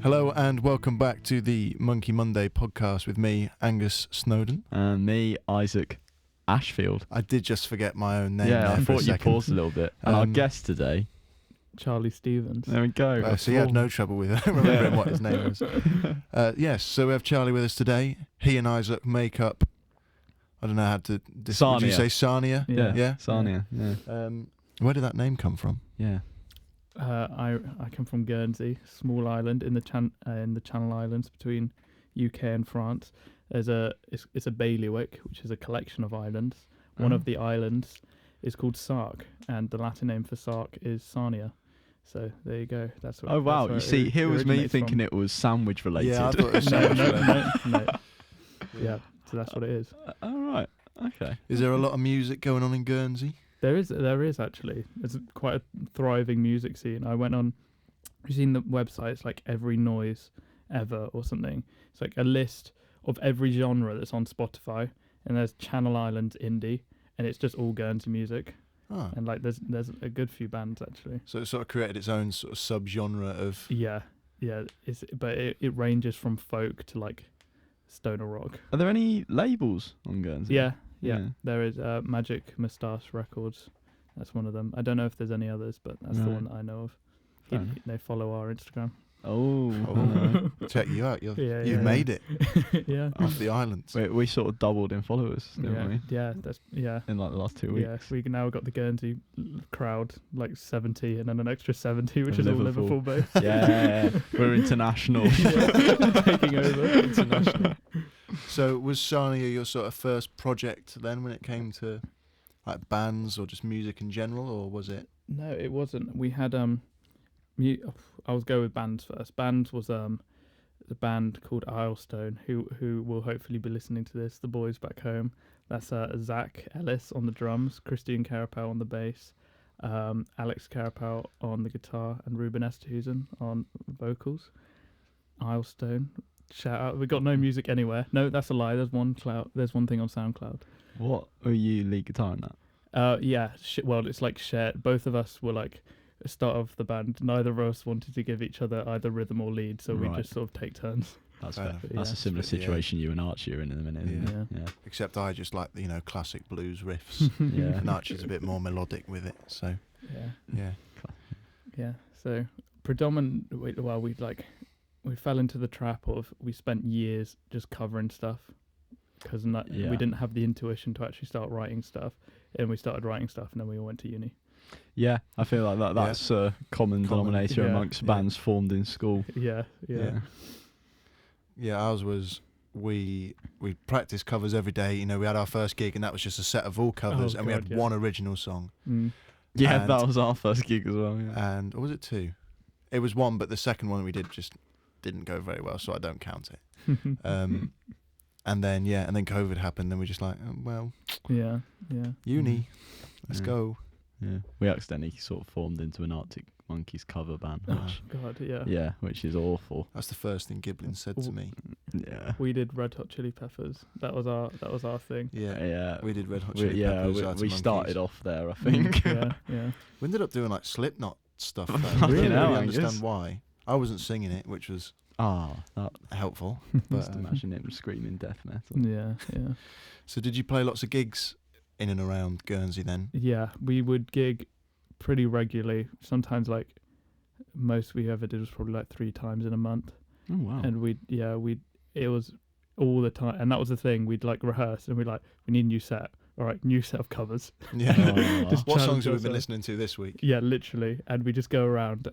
Hello and welcome back to the Monké Monday podcast with me, Angus Snowden. And me, Isaac Ashfield. I did just forget my own name. Yeah, there I for thought a you second. paused a little bit. And our guest today, Charlie Stevens. there we go. So he had no trouble with remembering what his name was. Yes, so we have Charlie with us today. He and Isaac make up, I don't know how to... Sarnia. Would you say Sarnia? Yeah. Sarnia, yeah. Where did that name come from? Yeah. I come from Guernsey, small island in the Channel Islands between UK and France. It's a bailiwick, which is a collection of islands. One of the islands is called Sark, and the Latin name for Sark is Sarnia. So there you go. That's what. Oh wow! That's You see, here was me thinking from. it was sandwich related. Yeah, I thought it was sandwich related. No. Yeah, so that's what it is. All right. Okay. Is there a lot of music going on in Guernsey? There is actually. It's quite a thriving music scene. I went on. You've seen the websites like Every Noise Ever or something. It's like a list of every genre that's on Spotify, and there's Channel Islands indie, and it's just all Guernsey music. Oh. And like there's a good few bands actually. So it sort of created its own sort of sub-genre of... Yeah. But it ranges from folk to like stoner rock. Are there any labels on Guernsey? Yeah. Yeah. There is Magic Moustache Records. That's one of them. I don't know if there's any others, but that's the Right. one that I know of. Fair enough. They follow our Instagram. Oh. Check you out. You've Yeah. made it Yeah. off the islands. We sort of doubled in followers, didn't we? Yeah. In like the last 2 weeks. Yeah, we now got the Guernsey crowd, like 70, and then an extra 70, which Of is Liverpool. all Liverpool based. Yeah. We're international. Taking over. International. So was Sarnia your sort of first project then when it came to like bands or just music in general, or was it? No, it wasn't. We had I'll go with bands first. Bands was the band called Ilestone, who will hopefully be listening to this. The boys back home. That's Zach Ellis on the drums, Christian Carapau on the bass, Alex Carapau on the guitar, and Ruben Esterhuizen on vocals. Ilestone. Shout out. We got no music anywhere. No, that's a lie. There's one thing on SoundCloud. What are you lead guitar in that? Yeah. Well, it's like shared. Both of us were like the start of the band. Neither of us wanted to give each other either rhythm or lead, so we Right. just sort of take turns. That's Fair fair. enough. That's Yeah. a similar But, yeah. situation you and Archie are in a minute. Isn't Yeah. it? Yeah. Except I just like classic blues riffs. Yeah. And Archie's a bit more melodic with it. So Yeah. yeah. So we fell into the trap of we spent years just covering stuff because Yeah. we didn't have the intuition to actually start writing stuff, and we started writing stuff, and then we all went to uni. Yeah, I feel like that's a common denominator yeah, amongst yeah. bands formed in school. Yeah. Yeah, ours was we practiced covers every day. We had our first gig and that was just a set of all covers, Oh, and we had God, yeah. one original song. Yeah, And- that was our first gig as well. Yeah. And or was it two? It was one, but the second one we did just didn't go very well, so I don't count it. And then COVID happened, and we're just like, oh, well, Yeah. uni, let's Yeah. go. Yeah, we accidentally sort of formed into an Arctic Monkeys cover band, Oh which, God, yeah. yeah, which is awful. That's the first thing Giblin said to me. Yeah, We did Red Hot Chili Peppers. That was our thing. Yeah, we did Red Hot We- Chili Peppers. we Arctic started Monkeys. off there, I think. Yeah. We ended up doing like Slipknot stuff. Though. Fucking I didn't hell, really Angus. understand why. I wasn't singing it, which was That helpful. just But, imagine him screaming death metal. Yeah. so did you play lots of gigs in and around Guernsey then? Yeah, we would gig pretty regularly. Sometimes like most we ever did was probably like 3 times in a month. Oh wow! And it was all the time, and that was the thing. We'd like rehearse, and we need a new set. All right, new set of covers. Yeah. Oh. Just What challenge songs have we been ourselves. listening to this week? Yeah, literally, and we just go around,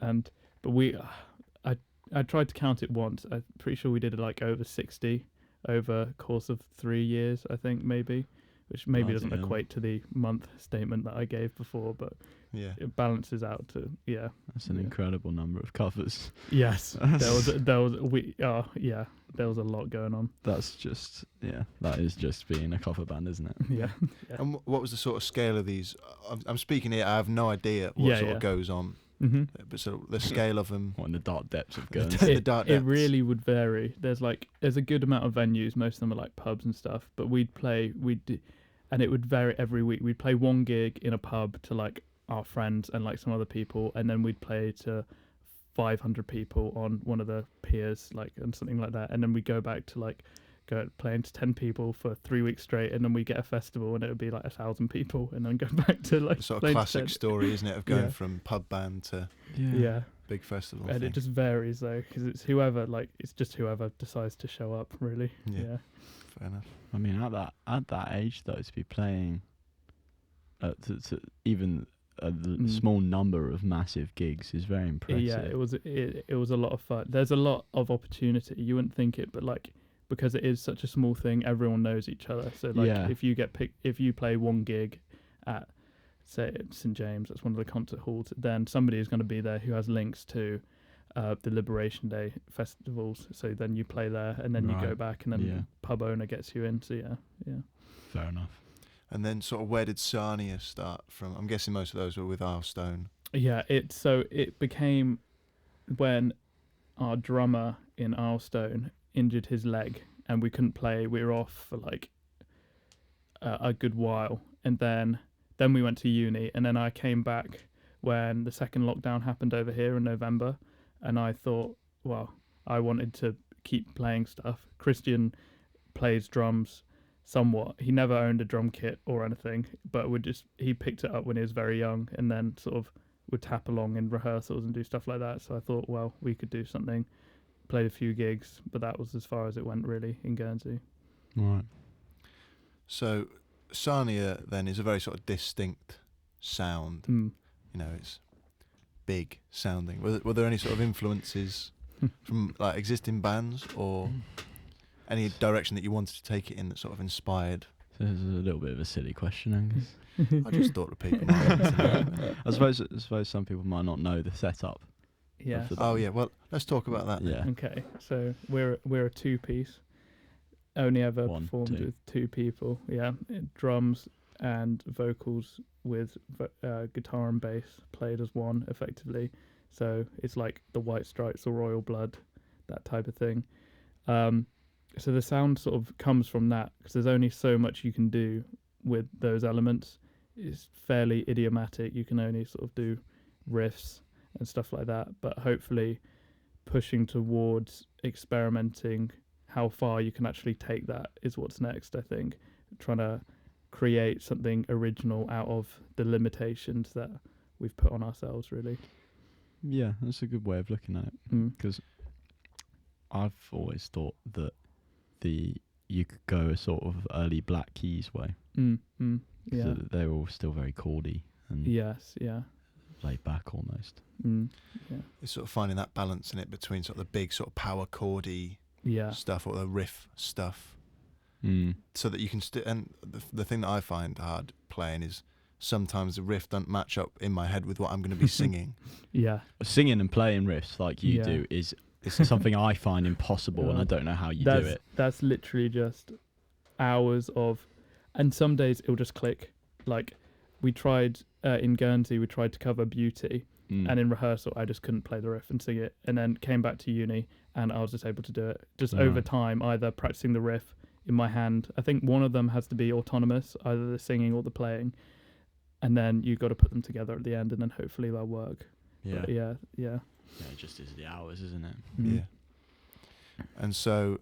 I tried to count it once. I'm pretty sure we did like over 60 over a course of 3 years, I think, maybe, which maybe Bloody doesn't hell. equate to the month statement that I gave before, but Yeah. it balances out to That's an Yeah. incredible number of covers. Yes, there was a lot going on. That is just being a cover band, isn't it? Yeah. And what was the sort of scale of these? I'm speaking here. I have no idea what sort of goes on. Mm-hmm. But so the scale of them. What, in the dark depths of Guernsey? The dark It depths. really would vary. There's a good amount of venues. Most of them are like pubs and stuff. But and it would vary every week. We'd play one gig in a pub to like our friends and like some other people, and then we'd play to 500 people on one of the piers, like, and something like that, and then we go back to like go playing to 10 people for 3 weeks straight, and then we get a festival and it would be like 1,000 people, and then go back to like The sort of playing to classic 10. story, isn't it, of going Yeah. from pub band to Yeah, big festival and thing. it just varies though, because it's whoever decides to show up, really. Yeah. Fair enough. I mean, at that age though, to be playing, to even a small number of massive gigs is very impressive. Yeah, it was a lot of fun. There's a lot of opportunity. You wouldn't think it, but like, because it is such a small thing, everyone knows each other. So like, Yeah. if you play one gig at, say, St James, that's one of the concert halls, then somebody is going to be there who has links to the Liberation Day festivals. So then you play there, and then you go Right. back, and then the pub owner gets you in. So yeah. Fair enough. And then sort of where did Sarnia start from? I'm guessing most of those were with Arlstone. Yeah, it became when our drummer in Arlstone injured his leg and we couldn't play. We were off for like a good while, and then we went to uni, and then I came back when the second lockdown happened over here in November, and I thought, well, I wanted to keep playing stuff. Christian plays drums somewhat. He never owned a drum kit or anything, but he picked it up when he was very young, and then sort of would tap along in rehearsals and do stuff like that. So I thought, well, we could do something. Played a few gigs, but that was as far as it went really in Guernsey. Right. So Sarnia then is a very sort of distinct sound. You know, it's big sounding. Were there any sort of influences from like existing bands, or any direction that you wanted to take it in that sort of inspired? So this is a little bit of a silly question, Angus. I just thought the people might want to know. I suppose some people might not know the setup. Yeah. Oh yeah, well, let's talk about that then. Yeah. Okay, so we're a two-piece. Only ever One, performed two. with two people. Yeah, drums and vocals with guitar and bass played as one, effectively. So it's like the White Stripes or Royal Blood, that type of thing. So the sound sort of comes from that, because there's only so much you can do with those elements. It's fairly idiomatic. You can only sort of do riffs and stuff like that, but hopefully pushing towards experimenting how far you can actually take that is what's next. I think trying to create something original out of the limitations that we've put on ourselves, really. Yeah, that's a good way of looking at it, because I've always thought that you could go a sort of early Black Keys way. Yeah. So they're all still very chordy and Yes, yeah. laid back almost. Yeah. It's sort of finding that balance in it between sort of the big sort of power chordy Yeah. stuff or the riff stuff, Mm. so that you can and the thing that I find hard playing is sometimes the riff don't match up in my head with what I'm going to be singing. Yeah. Singing and playing riffs like you Yeah. do is something I find impossible, and I don't know how you do it. That's literally just hours of, and some days it'll just click. Like we tried in Guernsey, we tried to cover Beauty, and in rehearsal I just couldn't play the riff and sing it, and then came back to uni and I was just able to do it just over time, either practicing the riff in my hand. I think one of them has to be autonomous, either the singing or the playing, and then you got to put them together at the end, and then hopefully they'll work. Yeah. But yeah. Yeah, it just is the hours, isn't it? Yeah. And so,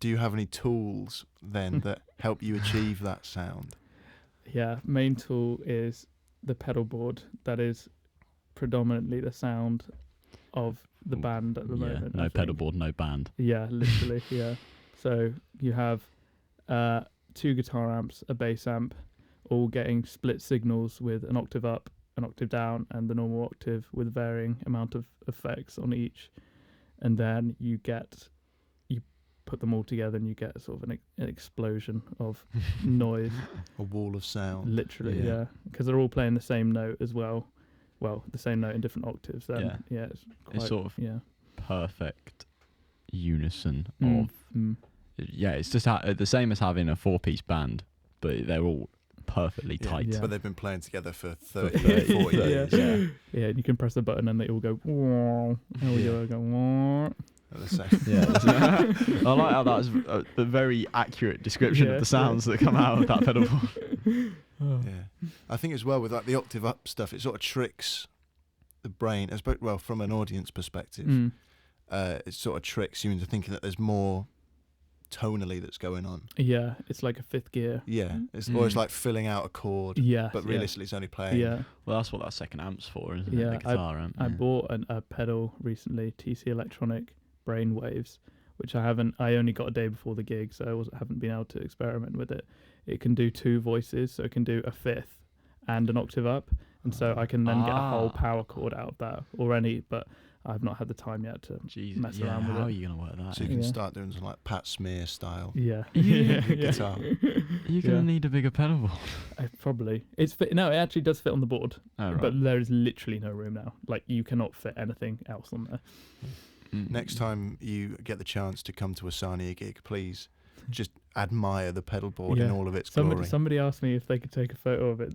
do you have any tools then that help you achieve that sound? Yeah, main tool is the pedal board. That is predominantly the sound of the band at the moment. No pedal board, no band. Yeah, literally, yeah. So you have 2 guitar amps, a bass amp, all getting split signals with an octave up, an octave down, and the normal octave with varying amount of effects on each. And then you put them all together and you get sort of an explosion of noise. A wall of sound. Literally, yeah. Because they're all playing the same note as well. Well, the same note in different octaves. Then, it's quite, it's sort of perfect unison of. Yeah, it's just the same as having a 4-piece band, but they're all perfectly tight. Yeah. But they've been playing together for 30, 40 years. Yeah, and you can press the button and they all go. And we all go. Wah. At the same. Yeah, I like how that's a very accurate description of the sounds that come out of that pedal board. Yeah, I think as well with like the octave up stuff, it sort of tricks brain, well, from an audience perspective, it sort of tricks you into thinking that there's more tonally that's going on. Yeah, it's like a fifth gear. Yeah, or it's like filling out a chord. Yeah, but realistically, it's only playing. Yeah. Well, that's what that second amp's for, isn't it? Yeah, The guitar amp. I bought a pedal recently, TC Electronic Brainwaves, which I only got a day before the gig, so I haven't been able to experiment with it. It can do 2 voices, so it can do a fifth and an octave up, and so I can then get a whole power chord out of that already, but I've not had the time yet to mess around with it. How are you going to work that? So you can start doing some like Pat Smear style guitar. You're going to need a bigger pedal board. Probably. It actually does fit on the board, right. but there is literally no room now. Like, you cannot fit anything else on there. Next time you get the chance to come to a Sarnia gig, please just admire the pedal board in all of its glory. Somebody asked me if they could take a photo of it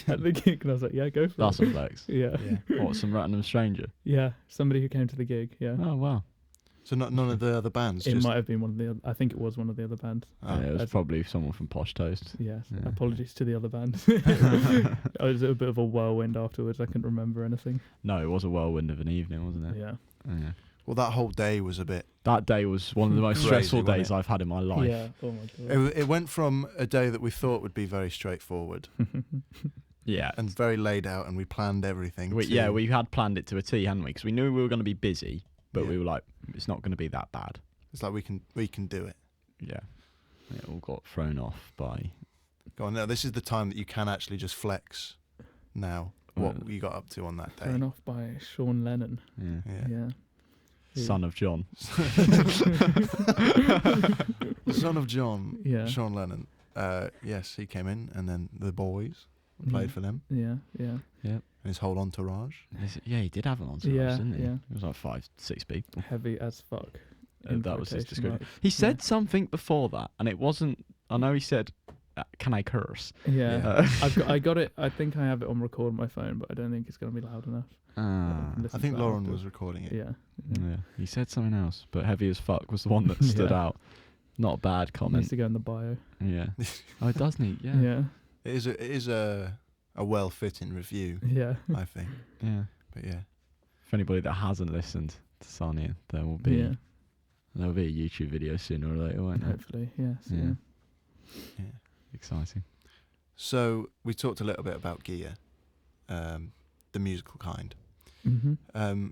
at the gig, and I was like, yeah, go for it. That's a flex. Yeah. What, some random stranger? Yeah, somebody who came to the gig, yeah. Oh, wow. So none of the other bands? It might have been one of the other, I think it was one of the other bands. Oh. Yeah, it was probably someone from Posh Toast. Yes, Yeah. Apologies to the other bands. It was a bit of a whirlwind afterwards. I couldn't remember anything. No, it was a whirlwind of an evening, wasn't it? Yeah. Yeah. Well, that whole day was a bit... That day was one of the most crazy, stressful days I've had in my life. Yeah, oh my God. It went from a day that we thought would be very straightforward Yeah. and very laid out, and we planned everything. We had planned it to a T, hadn't we? Because we knew we were going to be busy, but we were like, it's not going to be that bad. It's like we can do it. Yeah. It all got thrown off by... Go on, now this is the time that you can actually just flex now what you got up to on that day. Thrown off by Sean Lennon. Yeah. Son of John. Son of John, Yeah. Sean Lennon. Yes, he came in, and then the boys played for them. Yeah. And his whole entourage. Yeah, he did have an entourage, didn't he? Yeah. It was like 5-6 people. Heavy as fuck. That was his quotation description. marks. He said something before that, and it wasn't... I know he said, can I curse? Yeah. I got it. I think I have it on record on my phone, but I don't think it's going to be loud enough. I think Lauren was recording it. Yeah. He said something else, but heavy as fuck was the one that stood out. Not a bad comment. Needs to go in the bio. Yeah. Oh, it does need. Yeah. Yeah. It is a well-fitting review, Yeah. I think. Yeah. But yeah. For anybody that hasn't listened to Sarnia, there will be a YouTube video sooner or later, won't there? Hopefully, yes. Yeah. Exciting. So we talked a little bit about gear, the musical kind. Mm-hmm.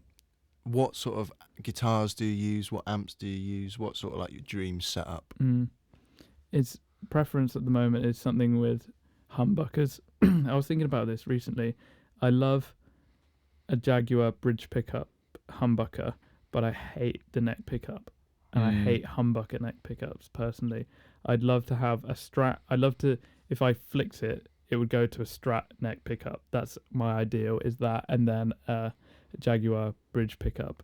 What sort of guitars do you use? What amps do you use? What sort of like your dream setup? Its preference at the moment is something with humbuckers. I was thinking about this recently. I love a Jaguar bridge pickup humbucker, but I hate the neck pickup, and I hate humbucker neck pickups personally. I'd love to have a Strat. I'd love to, if I flicked it, it would go to a Strat neck pickup. That's my ideal, is that, and then a Jaguar bridge pickup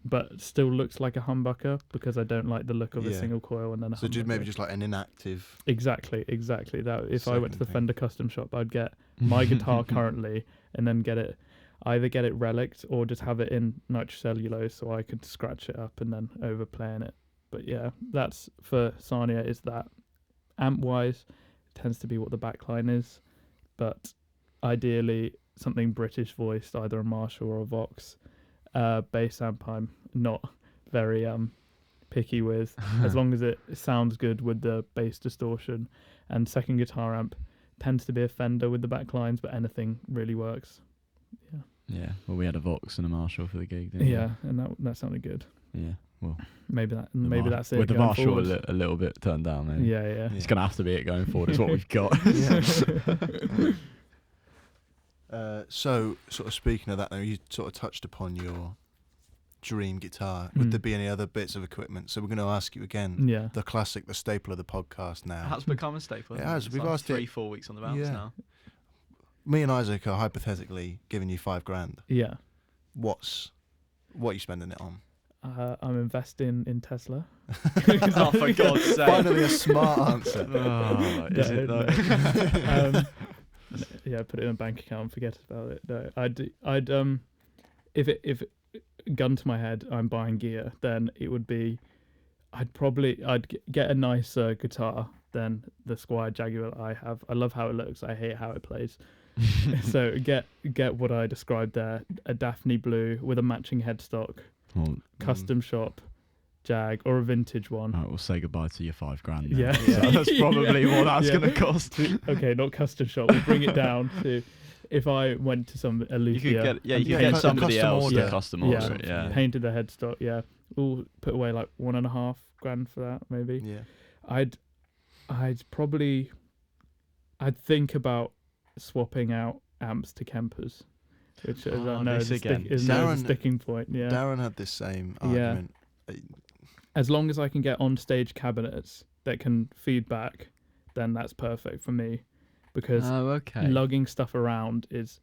but still looks like a humbucker, because I don't like the look of a single coil and then a humbucker. So maybe just like an inactive. Exactly. That if I went to the thing. Fender custom shop, I'd get my guitar currently, and then either get it relicked or just have it in nitrocellulose so I could scratch it up and then overplay in it. But yeah, that's for Sarnia. Is that amp wise tends to be what the backline is, but ideally something British voiced, either a Marshall or a Vox. Bass amp I'm not very picky with, as long as it sounds good with the bass distortion. And second guitar amp tends to be a Fender with the backlines, but anything really works. Yeah. Well, we had a Vox and a Marshall for the gig, didn't we? Yeah, and that sounded good. Yeah. Well, maybe that's it. With the going Marshall forward. a little bit turned down, maybe. Yeah. It's going to have to be it going forward. It's what we've got. So, sort of speaking of that, though, you sort of touched upon your dream guitar. Would there be any other bits of equipment? So we're going to ask you again. Yeah. The classic, the staple of the podcast now. That's become a staple. It has. We've asked 3-4 weeks on the bounce now. Me and Isaac are hypothetically giving you $5,000. Yeah. What are you spending it on? I'm investing in Tesla. Oh, for God's sake. Finally a smart answer. Is it though? Yeah, put it in a bank account and forget about it. No, I'd if gun to my head, I'm buying gear, then it would be, I'd get a nicer guitar than the Squier Jaguar that I have. I love how it looks. I hate how it plays. So get what I described there: a Daphne blue with a matching headstock, custom shop Jag or a vintage one. All right, we'll say goodbye to your $5,000. Then. Yeah. So that's probably what that's going to cost. Okay, not custom shop. We'll bring it down to if I went to some Alethea. You could get somebody else to custom order yeah. it. Yeah. Painted the headstock. Yeah, we'll put away like $1,500 for that maybe. Yeah. I'd think about swapping out amps to Kempers, which I know is a sticking point. Yeah. Darren had this same argument. As long as I can get on-stage cabinets that can feed back, then that's perfect for me. Because lugging stuff around is...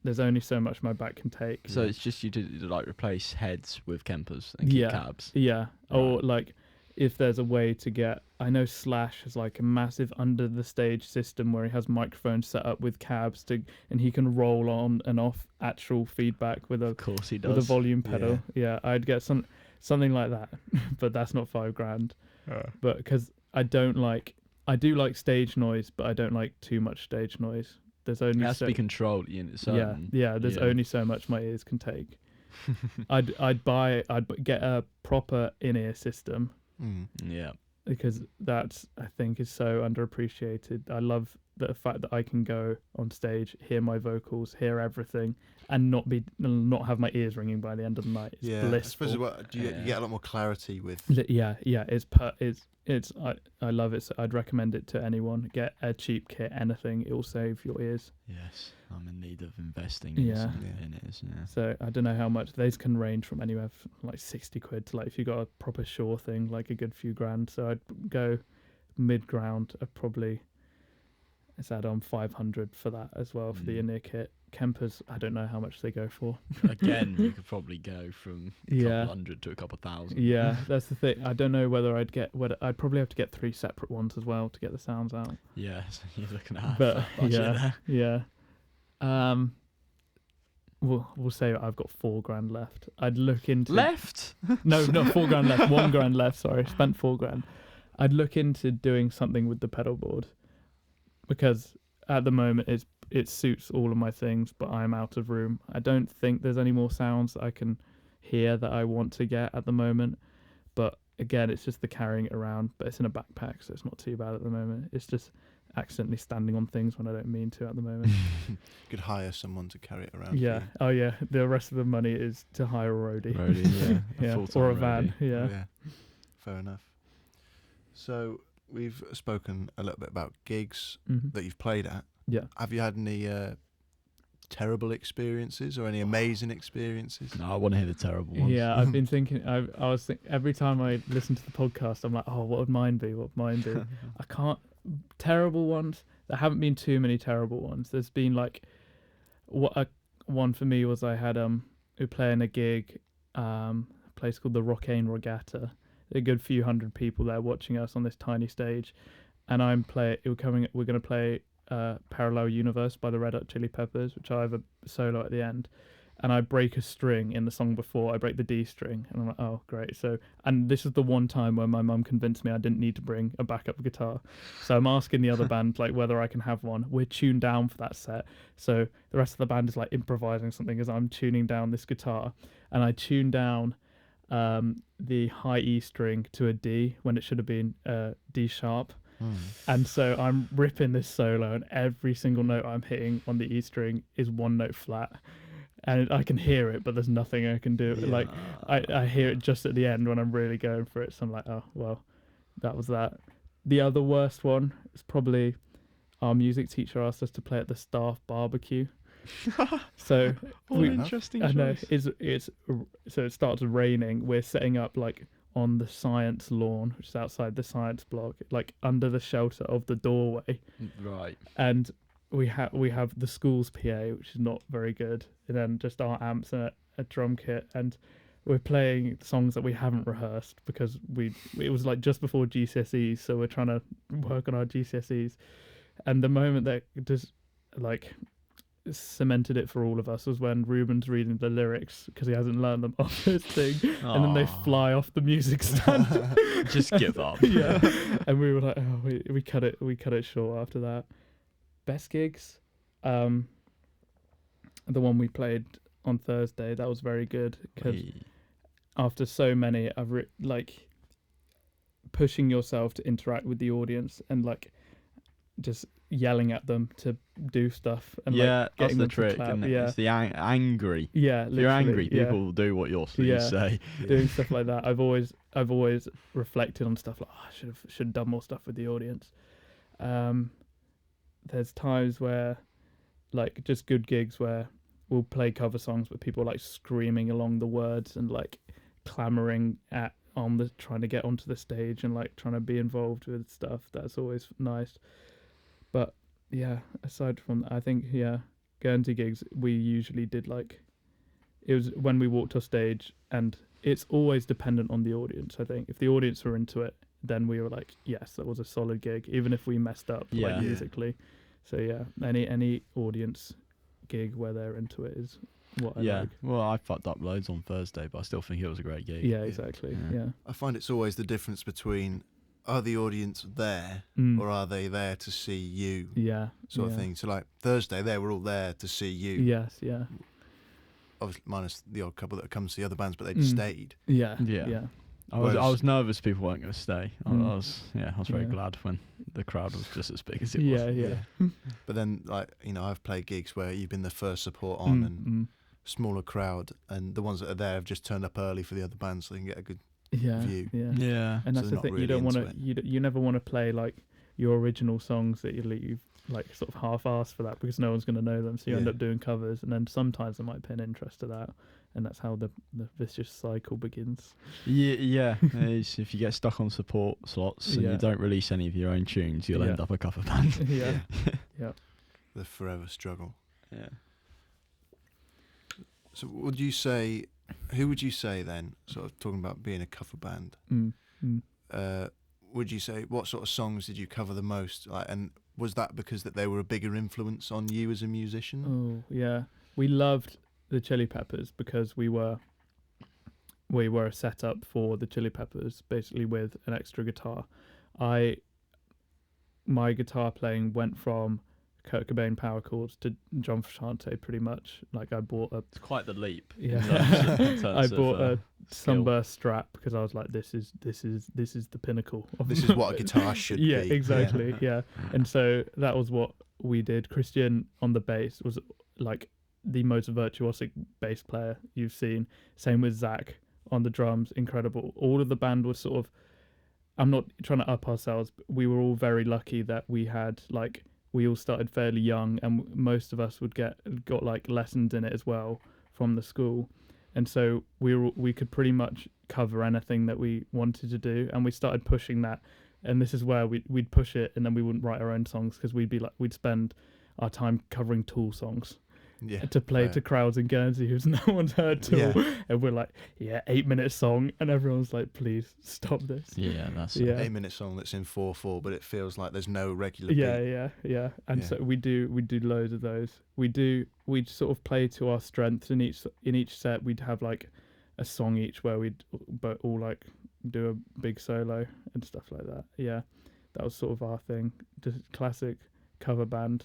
there's only so much my back can take. So it's just you to like replace heads with Kempers and keep cabs? Yeah. Right. Or like if there's a way to get... I know Slash has like a massive under-the-stage system where he has microphones set up with cabs and he can roll on and off actual feedback with Of course he does. With a volume pedal. Yeah, I'd get something like that, but that's not $5,000. But because I do like stage noise, but I don't like too much stage noise. There's only it has to be controlled. There's only so much my ears can take. I'd get a proper in-ear system. Yeah, because that's I think is so underappreciated. I love the fact that I can go on stage, hear my vocals, hear everything, and not have my ears ringing by the end of the night. It's blissful. I suppose you get a lot more clarity with. I love it. So I'd recommend it to anyone. Get a cheap kit, anything. It will save your ears. Yes, I'm in need of investing in it. Yeah. So I don't know how much. These can range from anywhere from like £60 to like if you got a proper Shure thing, like a good few grand. So I'd go mid-ground. I'd probably add on $500 for that as well for the in-ear kit. Kempers, I don't know how much they go for. Again, you could probably go from a couple hundred to a couple thousand. Yeah, that's the thing. I don't know whether I'd probably have to get 3 separate ones as well to get the sounds out. Yeah, so you're looking at We'll say I've got $4,000 left. I'd look into left. No, not $4,000 left. $1,000 left. Sorry, spent $4,000. I'd look into doing something with the pedal board because at the moment it suits all of my things, but I'm out of room. I don't think there's any more sounds that I can hear that I want to get at the moment. But again, it's just the carrying it around. But it's in a backpack, so it's not too bad at the moment. It's just accidentally standing on things when I don't mean to at the moment. You could hire someone to carry it around. Yeah. Oh yeah. The rest of the money is to hire a roadie. Yeah. Or a van. Roadie. Yeah. Fair enough. So we've spoken a little bit about gigs that you've played at. Yeah. Have you had any terrible experiences or any amazing experiences? No, I want to hear the terrible ones. Yeah, I've been thinking. I was every time I listen to the podcast, I'm like, oh, what would mine be? What would mine be? I can't. Terrible ones. There haven't been too many terrible ones. There's been like, one for me was I had we play in a gig, a place called the Rockane Regatta. A good few hundred people there watching us on this tiny stage, and we're going to play Parallel Universe by the Red Hot Chili Peppers, which I have a solo at the end, and I break a string in the song before. I break the D string, and I'm like, oh great. So, and this is the one time where my mum convinced me I didn't need to bring a backup guitar, so I'm asking the other band like whether I can have one. We're tuned down for that set, so the rest of the band is like improvising something as I'm tuning down this guitar, and I tune down the high E string to a D when it should have been D sharp. And so I'm ripping this solo, and every single note I'm hitting on the E string is one note flat, and I can hear it, but there's nothing I can do. Like I hear it just at the end when I'm really going for it, so I'm like, oh well, that was that. The other worst one is probably our music teacher asked us to play at the staff barbecue. So interesting choice. I know it's so it starts raining. We're setting up like on the science lawn, which is outside the science block, like under the shelter of the doorway. Right. And we have the school's PA, which is not very good, and then just our amps and a drum kit, and we're playing songs that we haven't rehearsed because it was like just before GCSEs, so we're trying to work on our GCSEs. And the moment that just like cemented it for all of us was when Ruben's reading the lyrics because he hasn't learned them off his thing. And then they fly off the music stand. Just give up. Yeah. And we were like, oh, we cut it short after that. Best gigs? the one we played on Thursday, that was very good because after so many, like pushing yourself to interact with the audience and like just yelling at them to do stuff and like getting them that's the trick, to clap. isn't it? Yeah, It's the angry. yeah. If you're angry, people will do what you say. Doing stuff like that. I've always reflected on stuff like, oh, I should have done more stuff with the audience. There's times where, like, just good gigs where we'll play cover songs, but people are like screaming along the words and like clamoring trying to get onto the stage and like trying to be involved with stuff. That's always nice. But yeah, aside from that, I think Guernsey gigs we usually did like, it was when we walked off stage, and it's always dependent on the audience. I think if the audience were into it, then we were like, yes, that was a solid gig, even if we messed up like musically. So yeah, any audience gig where they're into it is what I like. Well, I fucked up loads on Thursday, but I still think it was a great gig. Yeah, exactly. Yeah. I find it's always the difference between, are the audience there or are they there to see you? Yeah. Sort of thing. So like Thursday, they were all there to see you. Yes, yeah. Obviously, minus the odd couple that come to the other bands, but they just stayed. Yeah. I was nervous people weren't going to stay. I was very glad when the crowd was just as big as it was. Yeah. But then, like, I've played gigs where you've been the first support on and smaller crowd, and the ones that are there have just turned up early for the other bands so they can get a good view. Yeah. And that's the thing. Really you don't want to. You never want to play like your original songs that you leave like sort of half-assed for that, because no one's going to know them. So you end up doing covers, and then sometimes there might pay an interest to that. And that's how the vicious cycle begins. Yeah. If you get stuck on support slots and you don't release any of your own tunes, you'll end up a cover band. Yeah. The forever struggle. Yeah. So who would you say then, sort of talking about being a cover band, would you say, what sort of songs did you cover the most? Like, and was that because that they were a bigger influence on you as a musician? Oh, yeah. We loved the Chili Peppers because we were a setup for the Chili Peppers, basically with an extra guitar. My guitar playing went from Kurt Cobain power chords to John Frusciante pretty much. Like I bought it's quite the leap. Yeah. I bought a Sunburst Strat because I was like, this is the pinnacle of this is what a guitar should be. Yeah, exactly. Yeah. And so that was what we did. Christian on the bass was like the most virtuosic bass player you've seen. Same with Zach on the drums, incredible. All of the band was sort of, I'm not trying to up ourselves, but we were all very lucky that we had like, we all started fairly young, and most of us got like lessons in it as well from the school. And so we could pretty much cover anything that we wanted to do, and we started pushing that. And this is where we'd push it, and then we wouldn't write our own songs because we'd spend our time covering Tool songs. To play to crowds in Guernsey who's no one's heard Tool, and we're like, 8-minute song, and everyone's like, please stop this. Yeah, that's 8-minute song that's in 4/4, but it feels like there's no regular beat. Yeah. And so we do loads of those. We'd sort of play to our strengths. In each set we'd have like a song each where we'd but all like do a big solo and stuff like that. Yeah, that was sort of our thing, just classic cover band.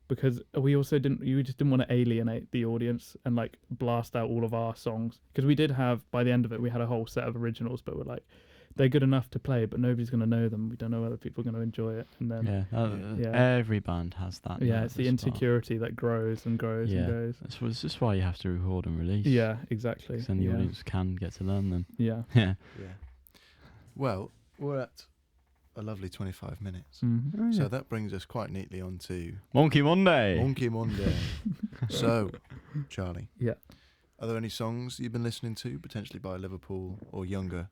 Because we just didn't want to alienate the audience and like blast out all of our songs. Because we did have, by the end of it, we had a whole set of originals, but we're like, they're good enough to play, but nobody's going to know them. We don't know whether people are going to enjoy it. And then every band has that. Yeah, it's the insecurity that grows and grows and grows. This is why you have to record and release. Yeah, exactly. Then the audience can get to learn them. Yeah. Well, we're at a lovely 25 minutes. Mm-hmm. So that brings us quite neatly on to Monké Monday. So, Charlie. Yeah. Are there any songs you've been listening to, potentially by Liverpool or younger,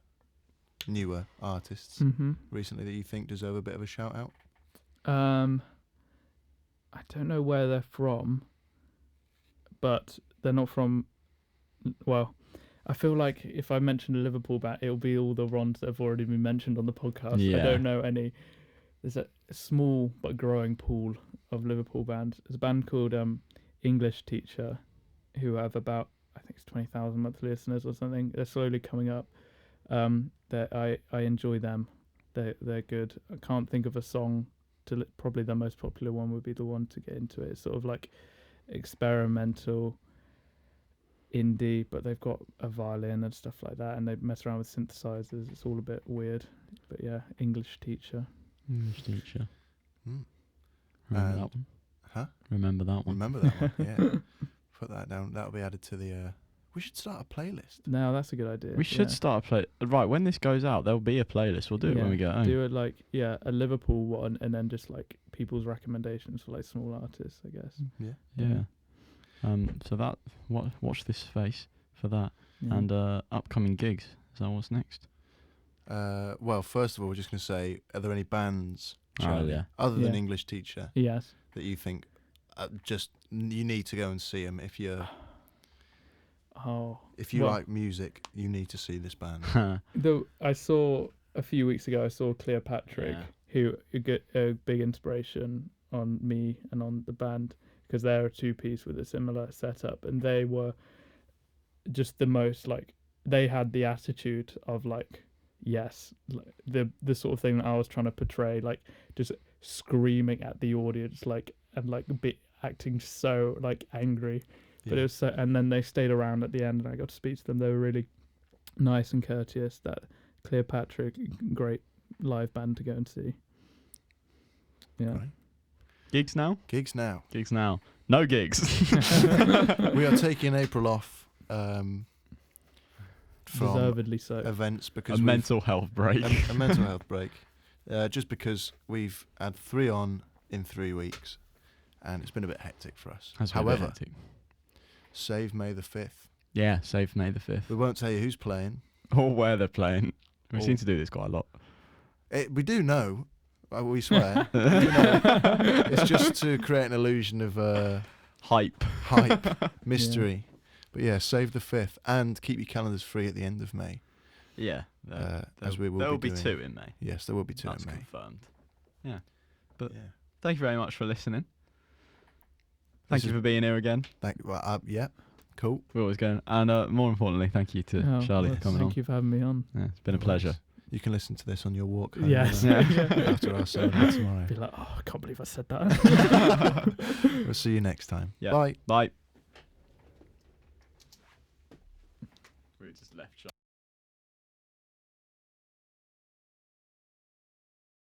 newer artists recently that you think deserve a bit of a shout out? I don't know where they're from, but they're not from, well, I feel like if I mention a Liverpool band, it'll be all the ones that have already been mentioned on the podcast. Yeah. I don't know any. There's a small but growing pool of Liverpool bands. There's a band called English Teacher, who have about, I think it's 20,000 monthly listeners or something. They're slowly coming up. I enjoy them. They're good. I can't think of a song probably the most popular one would be the one to get into it. It's sort of like experimental indie, but they've got a violin and stuff like that, and they mess around with synthesizers. It's all a bit weird, but yeah, English teacher. Remember that one? Huh? Remember that one? Remember that one? Yeah. Put that down. That'll be added to the. We should start a playlist. No, that's a good idea. We should start a play. Right, when this goes out, there'll be a playlist. We'll do it when we get home. Do it like a Liverpool one, and then just like people's recommendations for like small artists, I guess. Yeah. So that watch this space for that, and upcoming gigs. Is that what's next? Well, first of all, we're just going to say, are there any bands, Charlie, other than English Teacher, yes, that you think just you need to go and see them if you're. If you like music, you need to see this band. I saw a few weeks ago. I saw Cleopatra, who get a big inspiration on me and on the band, because they're a two-piece with a similar setup, and they were just the most like, they had the attitude of like, yes, like, the sort of thing that I was trying to portray, like just screaming at the audience, like, and like acting so like angry. But it was so, and then they stayed around at the end, and I got to speak to them. They were really nice and courteous. That Cleopatra, great live band to go and see. Yeah. Right. Gigs now. No gigs. We are taking April off. Deservedly so. Events because a mental health break. A mental health break. Just because we've had 3 on in 3 weeks, and it's been a bit hectic for us. However, save May the 5th. Yeah, save May the 5th. We won't tell you who's playing or where they're playing. We seem to do this quite a lot. We do know. We swear. We do know. It's just to create an illusion of hype, mystery. Yeah. But yeah, save the 5th and keep your calendars free at the end of May. Yeah, as we will. There will be doing. 2 in May. Yes, there will be 2 That's in May. Confirmed. Yeah, but thank you very much for listening. Thank you for being here again. Yeah, cool. We're always going. And more importantly, thank you to Charlie for coming on. Thank you for having me on. Yeah, it's been a pleasure. You can listen to this on your walk home. Yes. After our sermon tomorrow. Be like, I can't believe I said that. We'll see you next time. Yeah. Bye. Bye. We just left.